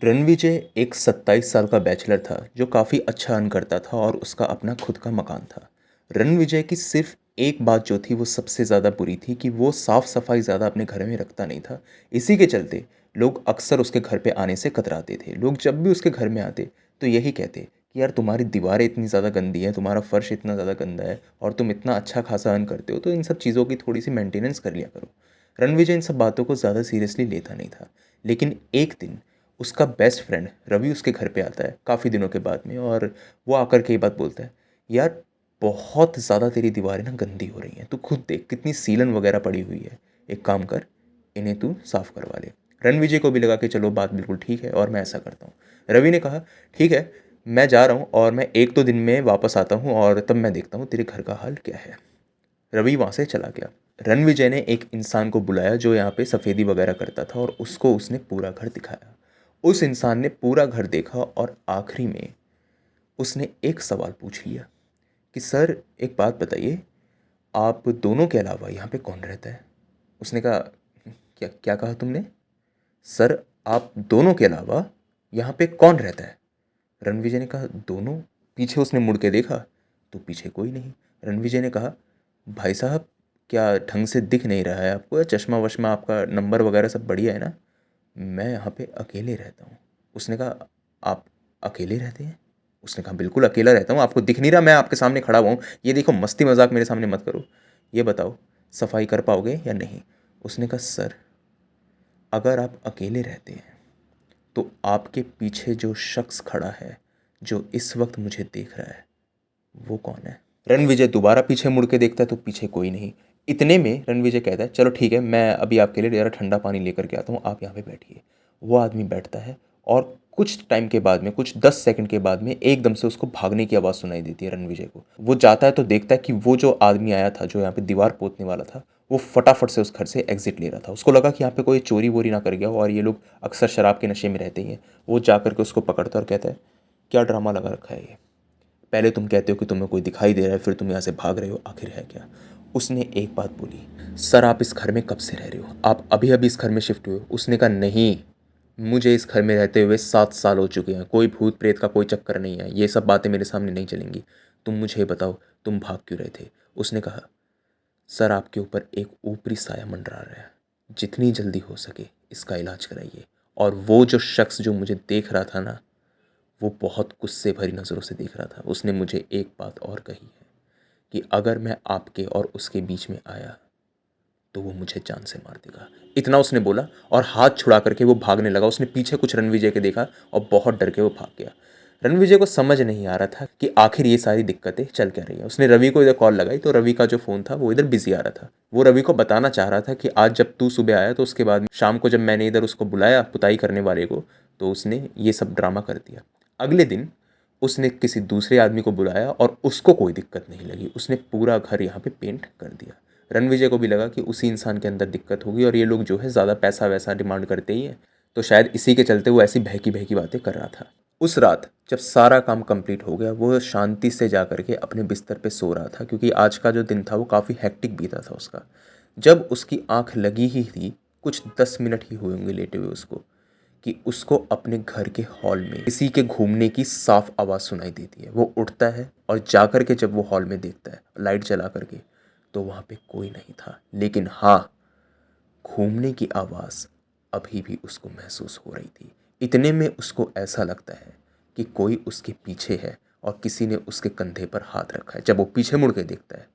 रणविजय एक 27 साल का बैचलर था जो काफ़ी अच्छा अर्न करता था और उसका अपना खुद का मकान था। रणविजय की सिर्फ एक बात जो थी वो सबसे ज़्यादा बुरी थी कि वो साफ़ सफाई ज़्यादा अपने घर में रखता नहीं था। इसी के चलते लोग अक्सर उसके घर पे आने से कतराते थे। लोग जब भी उसके घर में आते तो यही कहते कि यार तुम्हारी दीवारें इतनी ज़्यादा गंदी हैं, तुम्हारा फर्श इतना ज़्यादा गंदा है और तुम इतना अच्छा खासा अर्न करते हो, तो इन सब चीज़ों की थोड़ी सी मेंटेनेंस कर लिया करो। रणविजय इन सब बातों को ज़्यादा सीरियसली लेता नहीं था। लेकिन एक दिन उसका बेस्ट फ्रेंड रवि उसके घर पे आता है काफ़ी दिनों के बाद में, और वो आकर के ये बात बोलता है, यार बहुत ज़्यादा तेरी दीवारें ना गंदी हो रही हैं, तू खुद देख कितनी सीलन वगैरह पड़ी हुई है, एक काम कर, इन्हें तू साफ़ करवा ले। रणविजय को भी लगा कि चलो बात बिल्कुल ठीक है और मैं ऐसा करता हूँ। रवि ने कहा ठीक है, मैं जा रहा हूँ और मैं 1-2 दिन में वापस आता हूँ और तब मैं देखता हूँ तेरे घर का हाल क्या है। रवि वहाँ से चला गया। रणविजय ने एक इंसान को बुलाया जो यहाँ पे सफ़ेदी वगैरह करता था और उसको उसने पूरा घर दिखाया। उस इंसान ने पूरा घर देखा और आखिरी में उसने एक सवाल पूछ लिया कि सर एक बात बताइए, आप दोनों के अलावा यहाँ पे कौन रहता है? उसने कहा क्या क्या कहा तुमने? सर आप दोनों के अलावा यहाँ पे कौन रहता है? रणविजय ने कहा दोनों। पीछे उसने मुड़ के देखा तो पीछे कोई नहीं। रणविजय ने कहा भाई साहब, क्या ढंग से दिख नहीं रहा है आपको, या चश्मा वश्मा आपका नंबर वगैरह सब बढ़िया है ना? मैं यहाँ पे अकेले रहता हूँ। उसने कहा आप अकेले रहते हैं? उसने कहा बिल्कुल अकेला रहता हूँ, आपको दिख नहीं रहा मैं आपके सामने खड़ा हुआ हूँ? ये देखो, मस्ती मजाक मेरे सामने मत करो। ये बताओ सफाई कर पाओगे या नहीं? उसने कहा सर, अगर आप अकेले रहते हैं तो आपके पीछे जो शख्स खड़ा है जो इस वक्त मुझे देख रहा है वो कौन है? रणविजय दोबारा पीछे मुड़ के देखता है तो पीछे कोई नहीं। इतने में रणविजय कहता है चलो ठीक है, मैं अभी आपके लिए ज़रा ठंडा पानी लेकर के आता हूँ, आप यहाँ पे बैठिए। वो आदमी बैठता है और कुछ टाइम के बाद में, कुछ 10 सेकंड के बाद में एकदम से उसको भागने की आवाज़ सुनाई देती है रणविजय को। वो जाता है तो देखता है कि वो जो आदमी आया था जो यहाँ पे दीवार पोतने वाला था, वो फटाफट से उस घर से एग्जिट ले रहा था। उसको लगा कि यहाँ पे कोई चोरी वोरी ना कर गया हो, और ये लोग अक्सर शराब के नशे में रहते ही हैं। वो जा करके उसको पकड़ता है और कहता है क्या ड्रामा लगा रखा है ये? पहले तुम कहते हो कि तुम्हें कोई दिखाई दे रहा है, फिर तुम यहाँ से भाग रहे हो, आखिर है क्या? उसने एक बात बोली, सर आप इस घर में कब से रह रहे हो? आप अभी अभी इस घर में शिफ्ट हुए हो? उसने कहा नहीं, मुझे इस घर में रहते हुए 7 साल हो चुके हैं, कोई भूत प्रेत का कोई चक्कर नहीं है, ये सब बातें मेरे सामने नहीं चलेंगी। तुम मुझे ये बताओ तुम भाग क्यों रहे थे? उसने कहा सर आपके ऊपर एक ऊपरी साया मंडरा रहा है, जितनी जल्दी हो सके इसका इलाज कराइए। और वो जो शख्स जो मुझे देख रहा था ना, वो बहुत गुस्से भरी नज़रों से देख रहा था। उसने मुझे एक बात और कही है कि अगर मैं आपके और उसके बीच में आया तो वो मुझे जान से मार देगा। इतना उसने बोला और हाथ छुड़ा करके वो भागने लगा। उसने पीछे कुछ रणविजय के देखा और बहुत डर के वो भाग गया। रणविजय को समझ नहीं आ रहा था कि आखिर ये सारी दिक्कतें चल क्या रही है। उसने रवि को इधर कॉल लगाई तो रवि का जो फ़ोन था वो इधर बिजी आ रहा था। वो रवि को बताना चाह रहा था कि आज जब तू सुबह आया तो उसके बाद शाम को जब मैंने इधर उसको बुलाया पुताई करने वाले को, तो उसने ये सब ड्रामा कर दिया। अगले दिन उसने किसी दूसरे आदमी को बुलाया और उसको कोई दिक्कत नहीं लगी, उसने पूरा घर यहाँ पे पेंट कर दिया। रणविजय को भी लगा कि उसी इंसान के अंदर दिक्कत होगी और ये लोग जो है ज़्यादा पैसा वैसा डिमांड करते ही हैं, तो शायद इसी के चलते वो ऐसी बहकी बहकी बातें कर रहा था। उस रात जब सारा काम कंप्लीट हो गया, वो शांति से जा करके अपने बिस्तर पे सो रहा था, क्योंकि आज का जो दिन था वो काफ़ी हेक्टिक बीता था उसका। जब उसकी आंख लगी ही थी, कुछ 10 मिनट ही हुए होंगे लेटे हुए उसको, कि उसको अपने घर के हॉल में किसी के घूमने की साफ आवाज़ सुनाई देती है। वो उठता है और जा कर के जब वो हॉल में देखता है लाइट जला करके, तो वहाँ पे कोई नहीं था। लेकिन हाँ, घूमने की आवाज़ अभी भी उसको महसूस हो रही थी। इतने में उसको ऐसा लगता है कि कोई उसके पीछे है और किसी ने उसके कंधे पर हाथ रखा है। जब वो पीछे मुड़ के देखता है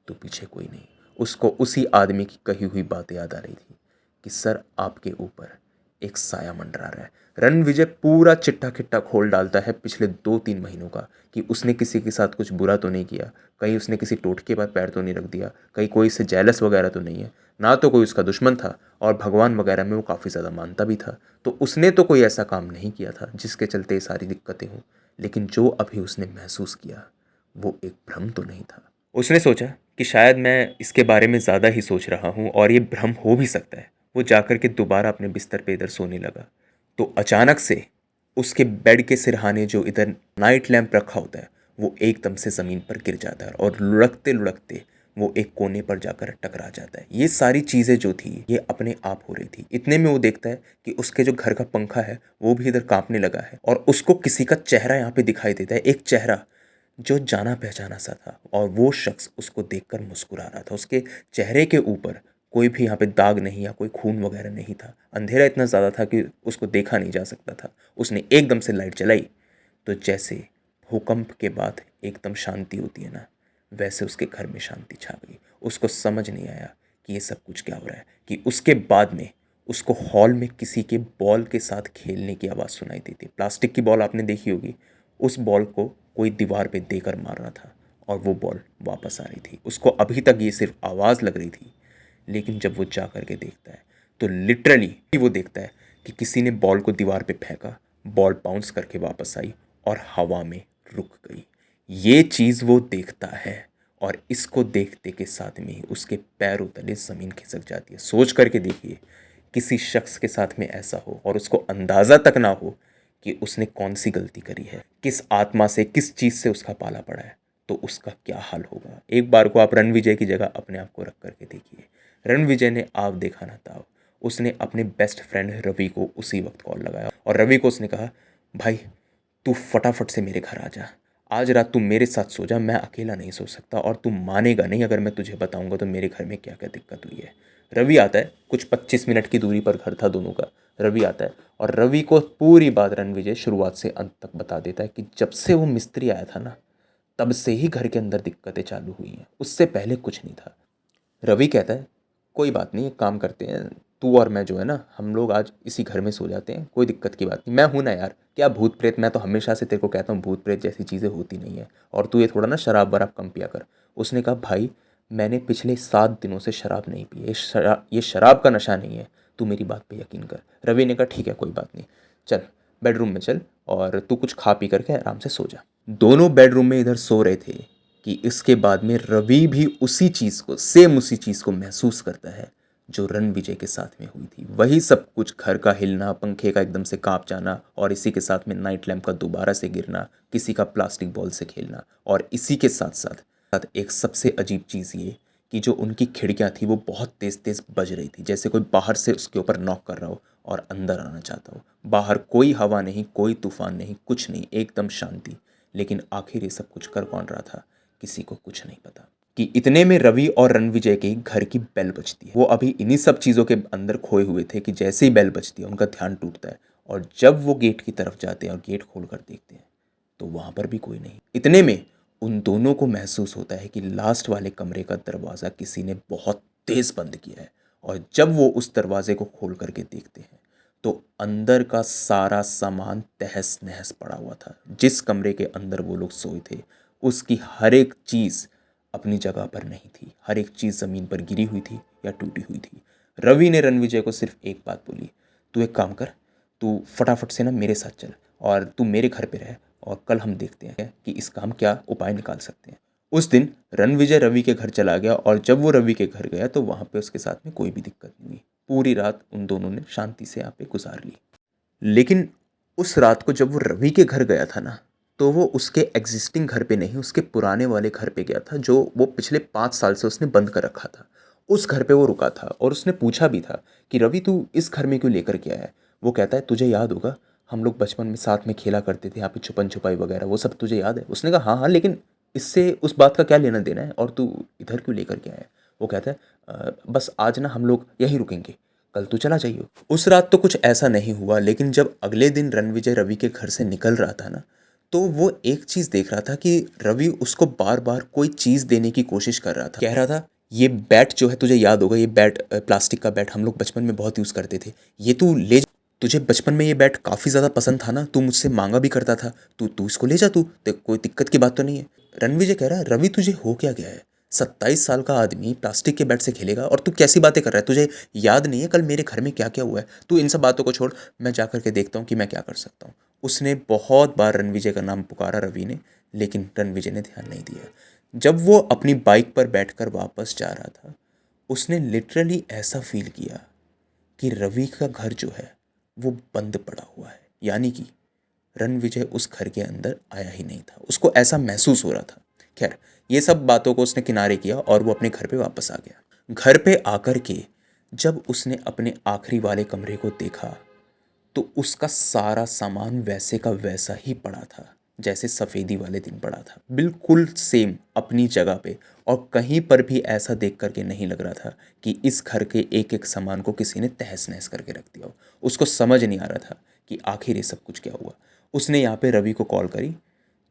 तो पीछे कोई नहीं। उसको उसी आदमी की कही हुई बात याद आ रही थी कि सर आपके ऊपर एक साया मंडरा रहा है। रणविजय पूरा चिट्ठा किट्ठा खोल डालता है पिछले 2-3 महीनों का, कि उसने किसी के साथ कुछ बुरा तो नहीं किया, कहीं उसने किसी टोटके पर पैर तो नहीं रख दिया, कहीं कोई से जेलस वगैरह तो नहीं है, ना तो कोई उसका दुश्मन था, और भगवान वगैरह में वो काफ़ी ज़्यादा मानता भी था। तो उसने तो कोई ऐसा काम नहीं किया था जिसके चलते ये सारी दिक्कतें हों। लेकिन जो अभी उसने महसूस किया वो एक भ्रम तो नहीं था। उसने सोचा कि शायद मैं इसके बारे में ज़्यादा ही सोच रहा हूँ और ये भ्रम हो भी सकता है। वो जाकर के दोबारा अपने बिस्तर पे इधर सोने लगा तो अचानक से उसके बेड के सिरहाने जो इधर नाइट लैंप रखा होता है वो एकदम से ज़मीन पर गिर जाता है और लुढ़कते लुढ़कते वो एक कोने पर जाकर टकरा जाता है। ये सारी चीज़ें जो थी ये अपने आप हो रही थी। इतने में वो देखता है कि उसके जो घर का पंखा है वो भी इधर कांपने लगा है और उसको किसी का चेहरा यहाँ पे दिखाई देता है, एक चेहरा जो जाना पहचाना सा था, और वो शख्स उसको देखकर मुस्कुरा रहा था। उसके चेहरे के ऊपर कोई भी यहाँ पे दाग नहीं या कोई खून वगैरह नहीं था। अंधेरा इतना ज़्यादा था कि उसको देखा नहीं जा सकता था। उसने एकदम से लाइट जलाई तो जैसे भूकंप के बाद एकदम शांति होती है ना, वैसे उसके घर में शांति छा गई। उसको समझ नहीं आया कि ये सब कुछ क्या हो रहा है कि उसके बाद में उसको हॉल में किसी के बॉल के साथ खेलने की आवाज़ सुनाई देती। प्लास्टिक की बॉल आपने देखी होगी, उस बॉल को कोई दीवार पे देकर मार रहा था और वो बॉल वापस आ रही थी। उसको अभी तक ये सिर्फ आवाज़ लग रही थी, लेकिन जब वो जा करके देखता है तो लिटरली वो देखता है कि किसी ने बॉल को दीवार पे फेंका, बॉल बाउंस करके वापस आई और हवा में रुक गई। ये चीज़ वो देखता है और इसको देखते के साथ में ही उसके पैरों तले ज़मीन खिसक जाती है। सोच करके देखिए, किसी शख्स के साथ में ऐसा हो और उसको अंदाज़ा तक ना हो कि उसने कौन सी गलती करी है, किस आत्मा से, किस चीज़ से उसका पाला पड़ा है, तो उसका क्या हाल होगा। एक बार को आप रणविजय की जगह अपने आप को रख करके देखिए। रणविजय ने आप देखा ना ताव, उसने अपने बेस्ट फ्रेंड रवि को उसी वक्त कॉल लगाया और रवि को उसने कहा, भाई तू फटाफट से मेरे घर आ जा, आज रात तू मेरे साथ सो जा, मैं अकेला नहीं सो सकता और तू मानेगा नहीं अगर मैं तुझे बताऊंगा तो मेरे घर में क्या क्या दिक्कत हुई है। रवि आता है, कुछ 25 मिनट की दूरी पर घर था दोनों का। रवि आता है और रवि को पूरी बात रणविजय शुरुआत से अंत तक बता देता है कि जब से वो मिस्त्री आया था ना, तब से ही घर के अंदर दिक्कतें चालू हुई हैं, उससे पहले कुछ नहीं था। रवि कहता है, कोई बात नहीं, एक काम करते हैं, तू और मैं जो है ना, हम लोग आज इसी घर में सो जाते हैं, कोई दिक्कत की बात नहीं। मैं हूं ना यार, क्या भूत प्रेत, मैं तो हमेशा से तेरे को कहता हूँ भूत प्रेत जैसी चीज़ें होती नहीं है, और तू ये थोड़ा ना शराब वराब कम पिया कर। उसने कहा, भाई मैंने पिछले 7 दिनों से शराब नहीं पी है, ये शराब का नशा नहीं है, तू मेरी बात पे यकीन कर। रवि ने कहा, ठीक है कोई बात नहीं, चल बेडरूम में चल और तू कुछ खा पी करके आराम से सो जा। दोनों बेडरूम में इधर सो रहे थे कि इसके बाद में रवि भी उसी चीज़ को, सेम उसी चीज़ को महसूस करता है जो रणविजय के साथ में हुई थी। वही सब कुछ, घर का हिलना, पंखे का एकदम से कांप जाना और इसी के साथ में नाइट लैम्प का दोबारा से गिरना, किसी का प्लास्टिक बॉल से खेलना, और इसी के साथ साथ साथ एक सबसे अजीब चीज़ ये कि जो उनकी खिड़कियाँ थी वो बहुत तेज़ तेज़ बज रही थी, जैसे कोई बाहर से उसके ऊपर नॉक कर रहा हो और अंदर आना चाहता हो। बाहर कोई हवा नहीं, कोई तूफान नहीं, कुछ नहीं, एकदम शांति। लेकिन आखिर ये सब कुछ कर कौन रहा था, किसी को कुछ नहीं पता। कि इतने में रवि और रणविजय के घर की बेल बजती है। वो अभी इन्हीं सब चीज़ों के अंदर खोए हुए थे कि जैसे ही बेल बजती है उनका ध्यान टूटता है, और जब वो गेट की तरफ जाते हैं और गेट खोल कर देखते हैं तो वहाँ पर भी कोई नहीं। इतने में उन दोनों को महसूस होता है कि लास्ट वाले कमरे का दरवाज़ा किसी ने बहुत तेज़ बंद किया है, और जब वो उस दरवाजे को खोल करके देखते हैं तो अंदर का सारा सामान तहस नहस पड़ा हुआ था। जिस कमरे के अंदर वो लोग सोए थे उसकी हर एक चीज़ अपनी जगह पर नहीं थी, हर एक चीज़ ज़मीन पर गिरी हुई थी या टूटी हुई थी। रवि ने रणविजय को सिर्फ एक बात बोली, तू एक काम कर, तू फटाफट से ना मेरे साथ चल और तू मेरे घर पे रह, और कल हम देखते हैं कि इसका हम क्या उपाय निकाल सकते हैं। उस दिन रणविजय रवि के घर चला गया और जब वो रवि के घर गया तो वहाँ पे उसके साथ में कोई भी दिक्कत नहीं हुई। पूरी रात उन दोनों ने शांति से यहाँ पे गुजार ली। लेकिन उस रात को जब वो रवि के घर गया था ना, तो वो उसके एग्जिस्टिंग घर पे नहीं, उसके पुराने वाले घर पे गया था जो वो पिछले 5 साल से उसने बंद कर रखा था। उस घर पे वो रुका था और उसने पूछा भी था कि रवि तू इस घर में क्यों लेकर के आया है। वो कहता है, तुझे याद होगा हम लोग बचपन में साथ में खेला करते थे यहाँ पे, छुपन छुपाई वगैरह, वो सब तुझे याद है। उसने कहा, हाँ हाँ, लेकिन इससे उस बात का क्या लेना देना है और तू इधर क्यों लेकर के आया है। वो कहता है, बस आज ना हम लोग यहीं रुकेंगे, कल तू चला जाइयो। उस रात तो कुछ ऐसा नहीं हुआ, लेकिन जब अगले दिन रणविजय रवि के घर से निकल रहा था ना, तो वो एक चीज़ देख रहा था कि रवि उसको बार बार कोई चीज़ देने की कोशिश कर रहा था। कह रहा था, ये बैट जो है तुझे याद होगा, ये बैट प्लास्टिक का बैट हम लोग बचपन में बहुत यूज़ करते थे, ये तू ले जा। तुझे बचपन में ये बैट काफ़ी ज़्यादा पसंद था ना, तू मुझसे मांगा भी करता था, तू तू इसको ले जा, तू कोई दिक्कत की बात तो नहीं है। रणविजय कह रहा है, रवि तुझे हो क्या गया है, 27 साल का आदमी प्लास्टिक के बैट से खेलेगा और तू कैसी बातें कर रहा है, तुझे याद नहीं है कल मेरे घर में क्या क्या हुआ है। तू इन सब बातों को छोड़, मैं जा कर के देखता हूँ कि मैं क्या कर सकता हूँ। उसने बहुत बार रणविजय का नाम पुकारा रवि ने, लेकिन रणविजय ने ध्यान नहीं दिया। जब वो अपनी बाइक पर बैठकर वापस जा रहा था, उसने लिटरली ऐसा फील किया कि रवि का घर जो है वो बंद पड़ा हुआ है, यानी कि रणविजय उस घर के अंदर आया ही नहीं था। उसको ऐसा महसूस हो रहा था खैर, ये सब बातों को उसने किनारे किया और वो अपने घर पे वापस आ गया। घर पे आकर के जब उसने अपने आखिरी वाले कमरे को देखा तो उसका सारा सामान वैसे का वैसा ही पड़ा था जैसे सफ़ेदी वाले दिन पड़ा था, बिल्कुल सेम अपनी जगह पे। और कहीं पर भी ऐसा देख करके नहीं लग रहा था कि इस घर के एक एक सामान को किसी ने तहस नहस करके रख दिया हो। उसको समझ नहीं आ रहा था कि आखिर ये सब कुछ क्या हुआ। उसने यहाँ पे रवि को कॉल करी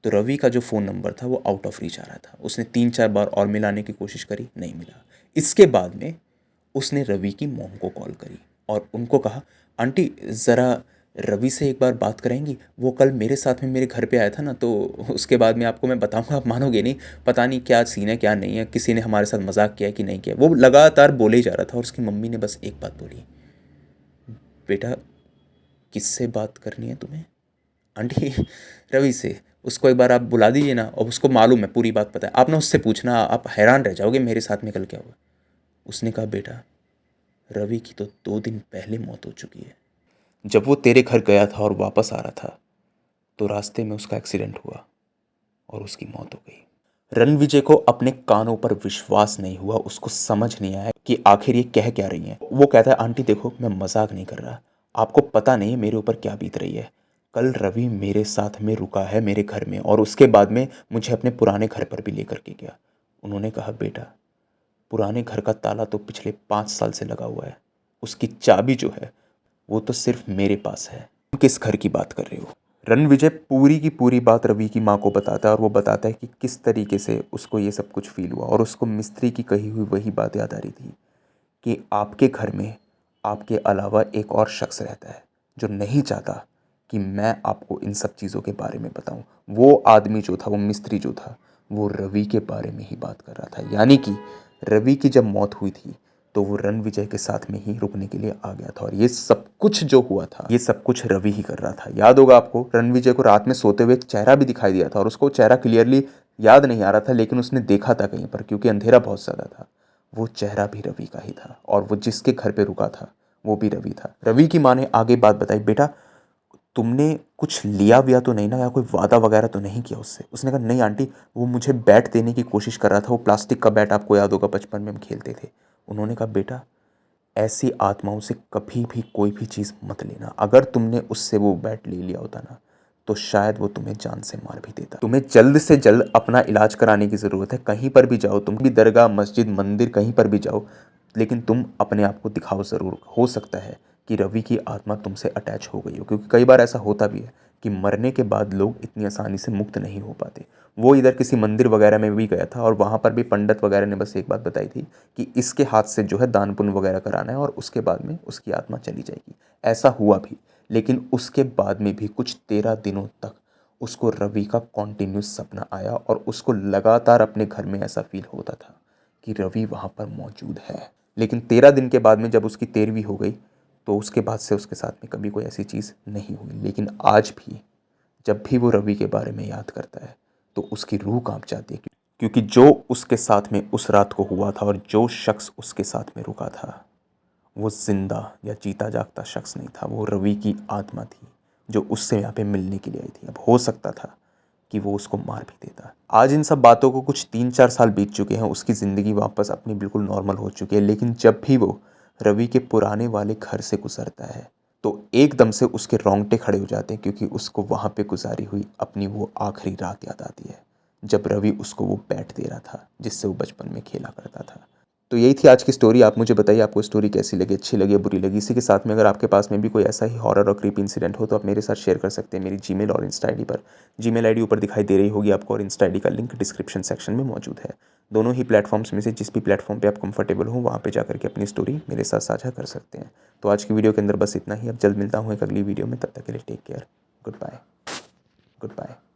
तो रवि का जो फ़ोन नंबर था वो आउट ऑफ रीच आ रहा था। उसने 3-4 बार और मिलाने की कोशिश करी, नहीं मिला। इसके बाद में उसने रवि की मॉम को कॉल करी और उनको कहा, आंटी ज़रा रवि से एक बार बात करेंगी, वो कल मेरे साथ में मेरे घर पे आया था ना, तो उसके बाद में आपको मैं बताऊंगा, आप मानोगे नहीं। पता नहीं क्या सीन है क्या नहीं है, किसी ने हमारे साथ मजाक किया है कि नहीं किया। वो लगातार बोले ही जा रहा था और उसकी मम्मी ने बस एक बात बोली, बेटा किससे बात करनी है तुम्हें? आंटी रवि से। उसको एक बार आप बुला दीजिए ना, और उसको मालूम है, पूरी बात पता है। आप ना उससे पूछना, आप हैरान रह जाओगे मेरे साथ में कल क्या हुआ। उसने कहा, बेटा रवि की तो 2 दिन पहले मौत हो चुकी है। जब वो तेरे घर गया था और वापस आ रहा था तो रास्ते में उसका एक्सीडेंट हुआ और उसकी मौत हो गई। रणविजय को अपने कानों पर विश्वास नहीं हुआ। उसको समझ नहीं आया कि आखिर ये कह क्या रही हैं। वो कहता है, आंटी देखो मैं मजाक नहीं कर रहा, आपको पता नहीं है मेरे ऊपर क्या बीत रही है। कल रवि मेरे साथ में रुका है मेरे घर में और उसके बाद में मुझे अपने पुराने घर पर भी लेकर के गया। उन्होंने कहा, बेटा पुराने घर का ताला तो पिछले 5 साल से लगा हुआ है, उसकी चाबी जो है वो तो सिर्फ मेरे पास है। तुम किस घर की बात कर रहे हो? रणविजय पूरी की पूरी बात रवि की माँ को बताता है और वो बताता है कि किस तरीके से उसको ये सब कुछ फील हुआ। और उसको मिस्त्री की कही हुई वही बात याद आ रही थी कि आपके घर में आपके अलावा एक और शख्स रहता है जो नहीं चाहता कि मैं आपको इन सब चीज़ों के बारे में बताऊं। वो आदमी जो था, वो मिस्त्री जो था, वो रवि के बारे में ही बात कर रहा था। यानी कि रवि की जब मौत हुई थी तो वो रणविजय के साथ में ही रुकने के लिए आ गया था। और ये सब कुछ जो हुआ था, ये सब कुछ रवि ही कर रहा था। याद होगा आपको, रणविजय को रात में सोते हुए एक चेहरा भी दिखाई दिया था और उसको चेहरा क्लियरली याद नहीं आ रहा था, लेकिन उसने देखा था कहीं पर, क्योंकि अंधेरा बहुत ज़्यादा था। वो चेहरा भी रवि का ही था और वो जिसके घर पे रुका था वो भी रवि था। रवि की माँ ने आगे बात बताई, बेटा तुमने कुछ लिया विया तो नहीं ना, या कोई वादा वगैरह तो नहीं किया उससे? उसने कहा, नहीं आंटी, वो मुझे बैट देने की कोशिश कर रहा था, वो प्लास्टिक का बैट, आपको याद होगा बचपन में हम खेलते थे। उन्होंने कहा, बेटा ऐसी आत्माओं से कभी भी कोई भी चीज़ मत लेना। अगर तुमने उससे वो बैट ले लिया होता ना तो शायद वो तुम्हें जान से मार भी देता। तुम्हें जल्द से जल्द अपना इलाज कराने की ज़रूरत है। कहीं पर भी जाओ, तुम भी दरगाह मस्जिद मंदिर कहीं पर भी जाओ, लेकिन तुम अपने आप को दिखाओ ज़रूर। हो सकता है कि रवि की आत्मा तुमसे अटैच हो गई हो, क्योंकि कई बार ऐसा होता भी है कि मरने के बाद लोग इतनी आसानी से मुक्त नहीं हो पाते। वो इधर किसी मंदिर वगैरह में भी गया था और वहाँ पर भी पंडित वगैरह ने बस एक बात बताई थी कि इसके हाथ से जो है दान पुण्य वगैरह कराना है और उसके बाद में उसकी आत्मा चली जाएगी। ऐसा हुआ भी, लेकिन उसके बाद में भी कुछ 13 दिनों तक उसको रवि का कॉन्टिन्यूस सपना आया और उसको लगातार अपने घर में ऐसा फील होता था कि रवि वहाँ पर मौजूद है। लेकिन 13 दिन के बाद में जब उसकी 13वीं हो गई तो उसके बाद से उसके साथ में कभी कोई ऐसी चीज़ नहीं हुई। लेकिन आज भी जब भी वो रवि के बारे में याद करता है तो उसकी रूह कांप जाती है, क्योंकि जो उसके साथ में उस रात को हुआ था और जो शख्स उसके साथ में रुका था वो जिंदा या जीता जागता शख्स नहीं था, वो रवि की आत्मा थी जो उससे यहाँ पे मिलने के लिए आई थी। अब हो सकता था कि वो उसको मार भी देता। आज इन सब बातों को कुछ 3-4 साल बीत चुके हैं, उसकी ज़िंदगी वापस अपनी बिल्कुल नॉर्मल हो चुकी है। लेकिन जब भी वो रवि के पुराने वाले घर से गुजरता है तो एकदम से उसके रोंगटे खड़े हो जाते हैं, क्योंकि उसको वहाँ पे गुजारी हुई अपनी वो आखिरी रात याद आती है जब रवि उसको वो बैट दे रहा था जिससे वो बचपन में खेला करता था। तो यही थी आज की स्टोरी। आप मुझे बताइए आपको स्टोरी कैसी लगी, अच्छी लगी या बुरी लगी। इसी के साथ में अगर आपके पास में भी कोई ऐसा ही हॉरर और क्रीपी इंसिडेंट हो तो आप मेरे साथ शेयर कर सकते हैं मेरी जीमेल और इंस्टा आईडी पर। जीमेल आईडी ऊपर दिखाई दे रही होगी आपको और इंस्टा आईडी का लिंक डिस्क्रिप्शन सेक्शन में मौजूद है। दोनों ही प्लेटफॉर्म्स में से जिस भी प्लेटफॉर्म पर आप कंफर्टेबल हो वहाँ पर जाकर के अपनी स्टोरी मेरे साथ साझा कर सकते हैं। तो आज की वीडियो के अंदर बस इतना ही। अब जल्द मिलता हूँ एक अगली वीडियो में, तब तक के लिए take care. Good bye. Good bye.